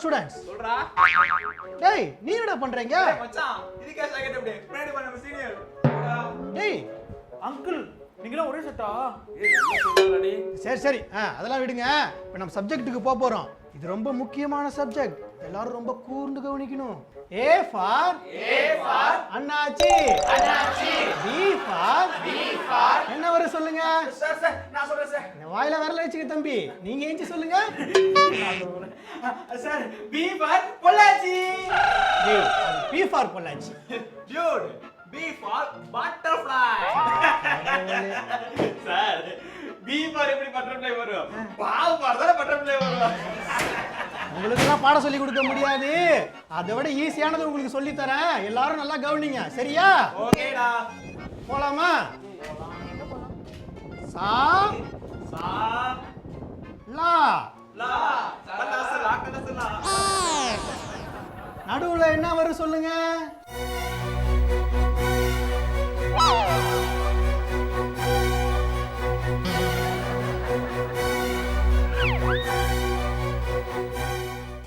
Students. சொல்றா. டேய் நீ என்னடா பண்றீங்க? மச்சான் இதுக்கே செகண்ட் அப்படியே பின்னாடி வா நம்ம சீனியர். டேய் அங்கிள் நீங்களா ஒரே செட்டா? சரி சரி அதெல்லாம் விடுங்க. இப்போ நம்ம சப்ஜெக்ட்டுக்கு போக போறோம். இது ரொம்ப முக்கியமான சப்ஜெக்ட். எல்லாரும் ரொம்ப கூர்ந்து கவனிக்கணும். A ஃபார் அண்ணாச்சி. B ஃபார் என்ன வரும் சொல்லுங்க. சார் நான் சொல்றேன் சார். இந்த வாயில வரல வச்சுக்க தம்பி. நீங்க ஏஞ்சி சொல்லுங்க. Sir B for Pollachi. டேய் P for Pollachi. Dude B for butterfly. Sir B for எப்படி பட்டர்ஃப்ளை வரும்? பாவ் ஃபார் தான் பட்டர்ஃப்ளை வரும். உங்களுக்கெல்லாம் பாடம் சொல்லி கொடுக்க முடியாது. அதை விட ஈஸியானது உங்களுக்கு சொல்லி தரேன். எல்லாரும் நல்லா கவனிங்க. சரியா? ஓகேடா. போலாமா? சா சா லா லா கலசலா. நடுவுல என்ன வரும் சொல்லுங்க.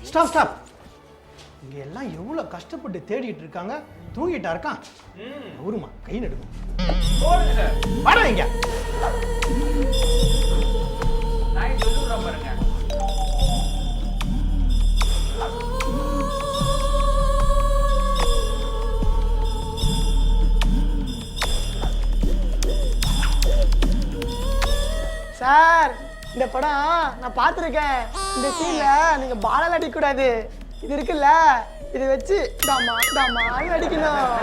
Stop stop. இங்க எல்லாம் எவ்வளவு கஷ்டப்பட்டு தேடிட்டு இருக்காங்க. தூங்கிட்டா இருக்கான். ஊருமா கை நடுக்கும். போடுங்க சார். வாடா இங்க. நான் சொல்லுறேன் பாருங்க. சார் இந்த படம் நான் பார்த்துருக்கேன். இந்த சீன்ல நீங்க பாலால் அடிக்கக்கூடாது. இது இருக்குல்ல இதை வச்சு டாமான்னு அடிக்கணும்.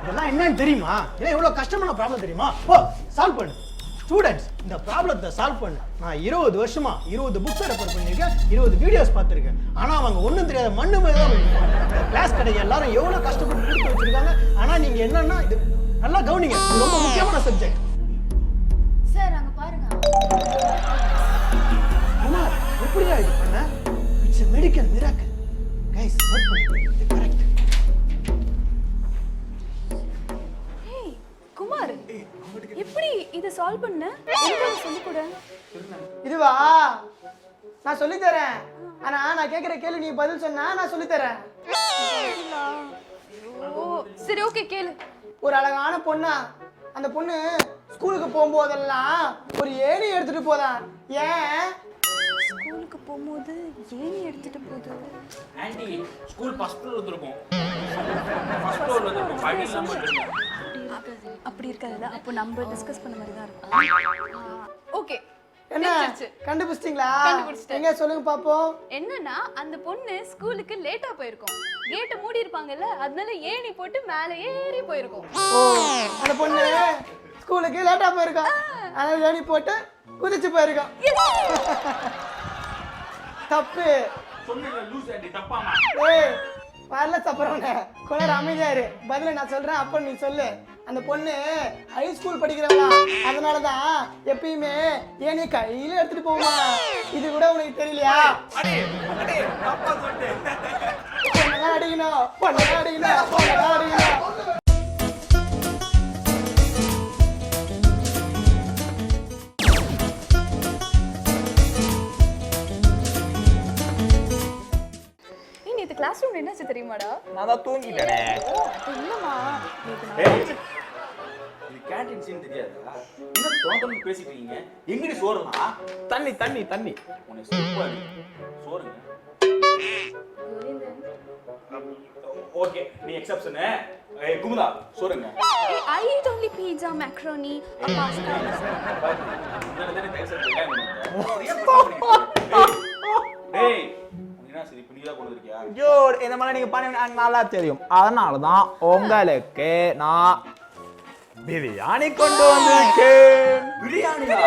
இதெல்லாம் என்னன்னு தெரியுமா? இதெல்லாம் எவ்வளவு கஷ்டமான ப்ராப்ளம் தெரியுமா? ஓ சால்வ் பண்ணு. ஸ்டூடெண்ட்ஸ் இந்த ப்ராப்ளத்தை சால்வ் பண்ணு. நான் 20 வருஷமா 20 புக்ஸ் ரெஃபர் பண்ணியிருக்கேன், 20 வீடியோஸ் பார்த்துருக்கேன். ஆனால் அவங்க ஒன்றும் தெரியாத மண்ணு மாதிரி தான் பண்ணிருக்காங்க. கிளாஸ் கிடையாது. எல்லாரும் எவ்வளோ கஷ்டப்பட்டு கொடுத்து வச்சிருக்காங்க. ஆனால் நீங்கள் என்னன்னா இது நல்லா கவனிங்க. இது ரொம்ப முக்கியமான சப்ஜெக்ட். சார் அங்க பாருங்க. குமார் எப்படியா இது பண்ண? It's a medical miracle. Guys note பண்ணுங்க. இது கரெக்ட். ஏய் குமார் எப்படி இத சால்வ் பண்ண? எனக்கு சொல்லி கொடு. இதுவா நான் சொல்லி தரேன். ஆனா நான் கேட்குற கேள்வி நீ பதில் சொன்னா நான் சொல்லி தரேன். ஓ சரி ஓகே கேளு. ஒரு அழகான பொண்ணா அந்த பொண்ணு ஸ்கூலுக்கு போகும்போதெல்லாம் ஒரு ஏணி எடுத்துட்டு போதான். ஏன்? ஸ்கூலுக்கு போகும்போது ஏணி எடுத்துட்டு போகுது. ஆன்ட்டி ஸ்கூல் ஃபர்ஸ்ட் ஃப்ளோர் வந்திருக்கும். ஃபர்ஸ்ட் ஃப்ளோர் வந்திருக்கும். படில மட்டும். அப்படி இருக்காதுல. அப்போ நம்ம டிஸ்கஸ் பண்ண மாதிரி தான் இருக்கும். ஓகே என்ன கண்டுபிடிச்சிட்டீங்களா? கண்டுபிடிச்சிட்டேன். எங்க சொல்லுங்க பாப்போம். என்னன்னா அந்த பொண்ணு ஸ்கூலுக்கு லேட்டா போயிருக்கும். கேட்ட மூடி இருப்பாங்கல்ல, அதனால ஏணி போட்டு மேல ஏறி போயிருக்கும். ஓ அந்த பொண்ணு ஸ்கூலுக்கு லேட்டா போயிருக்கா. அதனால ஏணி போட்டு குதிச்சு போயிருக்கா. தப்பு. சொன்னீங்க லூஸ் ஆன்ட்டி தப்பாமா. ஏய் வரல தப்புறவனே. கொஞ்ச அமைதியா இரு. பதில நான் சொல்றேன் அப்ப நீ சொல்லு. அந்த பொண்ணு ஹை ஸ்கூல் படிக்கிறவளா. அதனாலதான் எப்பயுமே ஏனே கையில எடுத்துட்டு போமா. இது கூட உனக்கு தெரியலையா? அடே அடே தப்பா சொல்லிட்டேன். பொண்ணெல்லாம் அடிக்கணும். நேத்து கிளாஸ் ரூம்ல என்னாச்சு தெரியுமாடா? நான் தான் தூங்கிட்டேனே. இல்லம்மா நேத்து ஏய் இது கேண்டீன் சீன் தெரியாதா? என்ன தோண்டன்னு பேசிட்டு இருக்கீங்க? எங்கடி சோறுனா? தண்ணி. உனக்கு சோறு சோறுங்க. ஓகே நீ எக்ஸெப்ஷன். ஏய் Kumudha சோறுங்க. I eat only pizza, macaroni, or pasta. டேய் என்ன சரி இப்ப நீதான் கொண்டு வந்திருக்கியா? ஜோட் இந்த மாதிரி நீங்க பண்ண எனக்கு நல்லா தெரியும். அதனால தான் உங்களுக்கு நான் பிரியாணி கொண்டு வந்திருக்கேன். பிரியாணியா?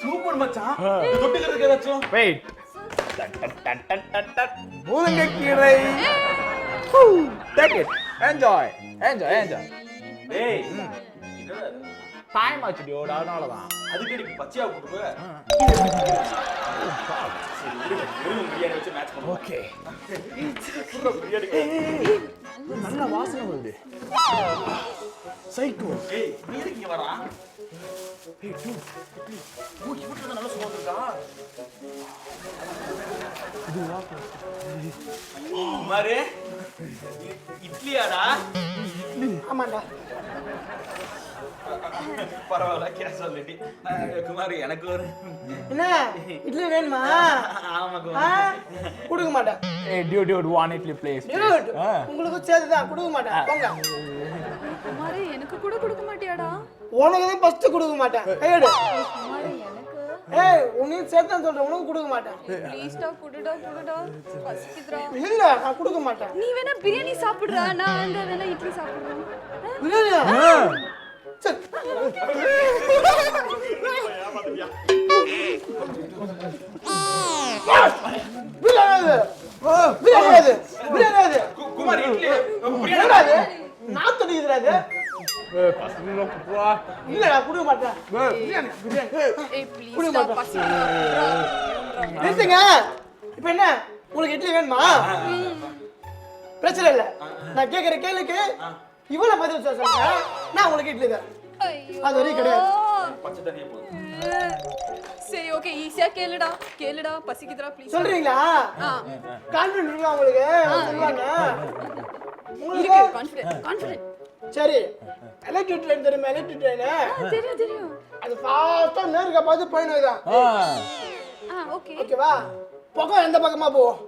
சூப்பர் மச்சான். இது தொட்டுக்கிறதுக்கு ஏதாச்சும்? வெயிட். முருங்கைக்கீரை. Take it. Enjoy. டேய் என்னடா இது? டைம் ஆச்சு டியோட். அதனால தான். அதுக்கு நீ பச்சையா போடுற. சரி வெறும் பிரியாணி வச்சு மேட்ச் பண்ணுவோம். ஓகே. பிரியாணி. நல்ல வாசனை வருது. சைக்கோ. ஏய் நீ எதுக்கு இங்க வரா? நல்ல சும்மா இருக்கா குமாரு இட்லியாடா ஆமாண்டா. பரவாயில்ல கேஸ் ஆல்ரெடி குமார் எனக்கு ஒரு என்ன இட்லி வேணுமா? ஆமா கொடுக்க மாட்டேன். Hey, dude, one Italy please. Dude, உங்களுக்கு சேர்த்துதான் கொடுக்க மாட்டேன். போங்க. குமாரே எனக்கு கூட கொடுக்க மாட்டியாடா? உனக்கு தான் ஃபர்ஸ்ட் கொடுக்க மாட்டேன். கையெடு. குமாரே எனக்கு ஏய், உன்னையும் சேர்த்து சொல்றேன். உனக்கு கொடுக்க மாட்டேன். ப்ளீஸ்டா குடுடா பசிக்குதுடா. இல்ல, நான் கொடுக்க மாட்டேன். நீ வேணா பிரியாணி சாப்பிடுறா, நான் அங்க வேணா இட்லி சாப்பிடுறேன். பிரியாணியா? சரி. பிரியாணி குமார் இட்லி நான் தடிக்கிறாது. இல்ல, நான் கொடுக்க மாட்டேன். ஏய் ப்ளீஸ்டா பசிக்குதுடா. நிறுத்துங்க. இப்போ என்ன உங்களுக்கு இட்லி வேணுமா? பிரச்சனை இல்ல. நான் கேக்குற கேளுக்கு இவ்வளவு பதில் சொல்லுங்க. நான் உங்களுக்கு இட்லி தரேன். ஐயோ. அது வரைக்கும் கிடையாது. பச்சை தண்ணியே போதும் சரி ஓகே ஈஸியா கேளுடா பசிக்குதுடா ப்ளீஸ். சொல்றீங்களா? கான்ஃபிடன்ட் இருக்கா உங்களுக்கு? சொல்லுவாங்க. இருக்கு கான்ஃபிடென்ட். சரி. எலக்ட்ரிக் ட்ரெயின் தெரியுமா? Electric train. தெரியும். அது ஃபாஸ்டா நேர்க்க பார்த்து போயிடும் தான். ஓகே. ஓகேவா? பக்கம் எந்த பக்கமா போவோம்?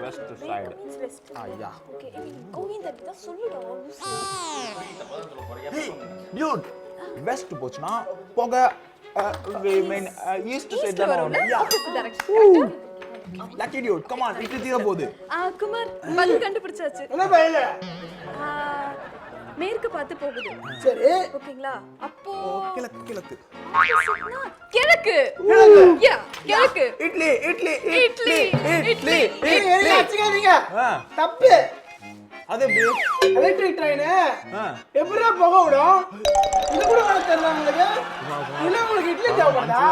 West side. Yeah. Okay. Govinda கிட்ட சொல்லுடா. Hey, dude, west போச்சுனா போக we mean east side தான் வரும். Yeah. Opposite direction. Lucky dude, come on, idli தீர போகுது. குமார் பதில் கண்டுபிடிச்சாச்சு. என்ன பையல? மேற்கு பார்த்து போகுது. சரி. ஓகேங்களா? அப்போ கிழக்கு கிழக்கு. கிழக்கு. யா கிழக்கு. இட்லி. ஏய் அடிச்சுக்காதீங்க. தப்பு. அது எப்படி? எலக்ட்ரிக் ட்ரெயின் எப்படிடா போக விடும்? இது கூட உனக்கு தெரியல உங்களுக்கு? இல்ல உங்களுக்கு இட்லி தேவைப்படுதா?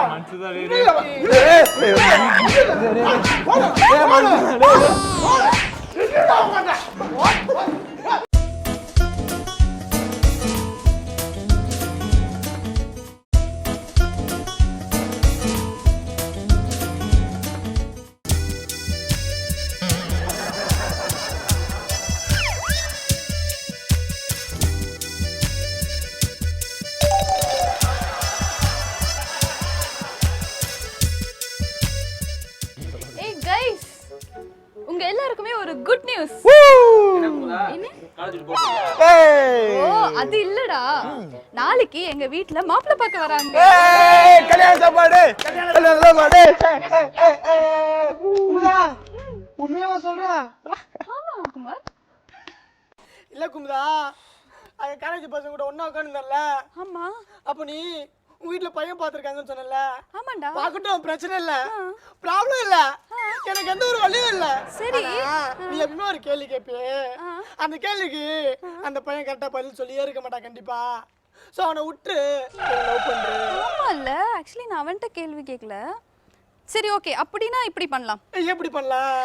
உங்க எல்லாருக்குமே ஒரு குட் நியூஸ். என்ன? ஓ அது இல்லடா. நாளைக்கு எங்க வீட்ல மாப்பிள்ளை பார்க்க வராங்க. கல்யாண சாப்பாடு. உண்மையாவா சொல்றா? ஆமா குமார். இல்ல குமுதா, அங்க காலேஜ் பசங்க கூட ஒண்ணா உட்கார்ந்தல்ல. ஆமா. அப்ப நீ உங்க வீட்ல பையன் பாத்துர்க்காங்கன்னு சொன்னல. ஆமாடா. பாக்கட்டும், பிரச்சனை இல்ல. ப்ராப்ளம் இல்ல. எனக்கு எந்த ஒரு வலியும் இல்ல. சரி. நீ எப்பவுமே ஒரு கேள்வி கேட்பியே. அந்த கேள்விக்கு அந்த பையன் கரெக்டா பதில் சொல்லியே இருக்க மாட்டான் கண்டிப்பா. சோ அவனை விட்டு லவ் பண்றேன். ஆமா இல்ல, ஆக்சுவலி நான் அவன்கிட்ட கேள்வி கேட்கல. சரி ஓகே, அப்படினா இப்படி பண்ணலாம். எப்படி பண்ணலாம்?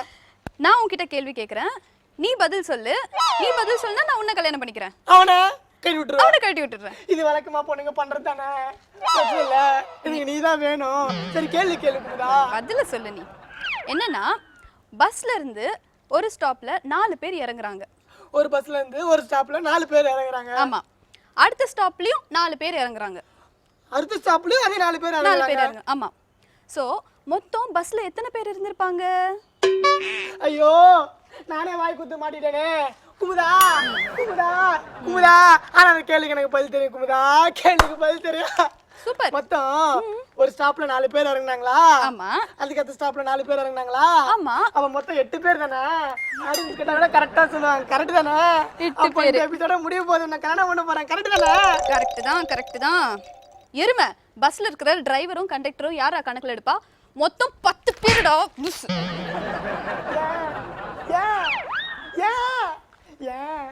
நான் உன்கிட்ட கேள்வி கேக்குறேன், நீ பதில் சொல்லு. நீ பதில் சொன்னா நான் உன்னை கல்யாணம் பண்ணிக்கிறேன். அவனை கட்டி விட்டுறேன். அவனை கட்டி விட்டுறேன். இது வழக்கமா பொண்ணுங்க பண்றது தானே? இல்ல, எனக்கு நீதான் வேணும். சரி கேள்வி கேளுக்குதா? பதில சொல்லு நீ. என்னன்னா பஸ்ல இருந்து ஒரு ஸ்டாப்ல 4 பேர் இறங்குறாங்க. ஒரு பஸ்ல இருந்து ஒரு ஸ்டாப்ல 4 பேர் இறங்குறாங்க. ஆமா. அடுத்த ஸ்டாப்லயும் 4 பேர் இறங்குறாங்க. அடுத்த ஸ்டாப்லயும் அதே 4 பேர் இறங்குறாங்க. 4 பேர் இறங்குறாங்க. ஆமா. சோ மொத்தம் பஸ்ல எத்தனை பேர் இருந்திருப்பாங்க? ஐயோ, நானே வாய் குத்து மாட்டிட்டேனே. குமுதா குமுதா குமுதா, ஆனா அந்த கேள்விக்கு எனக்கு பதில் தெரியும் குமுதா. கேள்விக்கு பதில் தெரியும். சூப்பர். மொத்தம் ஒரு ஸ்டாப்ல 4 பேர் இறங்குனாங்களா? ஆமா. அதுக்கு அடுத்த ஸ்டாப்ல 4 பேர் இறங்குனாங்களா? ஆமா. அப்ப மொத்தம் 8 பேர் தானே? அப்படின்னு கேட்டா கூட கரெக்டா சொல்லுவாங்க. கரெக்ட் தானே? 8 பேர். இந்த எபிசோட முடிய போகுது. நான் கல்யாணம் பண்ண போறேன். கரெக்ட் தானே? கரெக்ட் தான். எருமை, பஸ்ல இருக்கிற டிரைவரும் கண்டக்டரும் யாரா கணக்குல எடுப்பா? மொத்தம் 10 பேருடா. மிஸ். ஏன் ஏன் ஏன்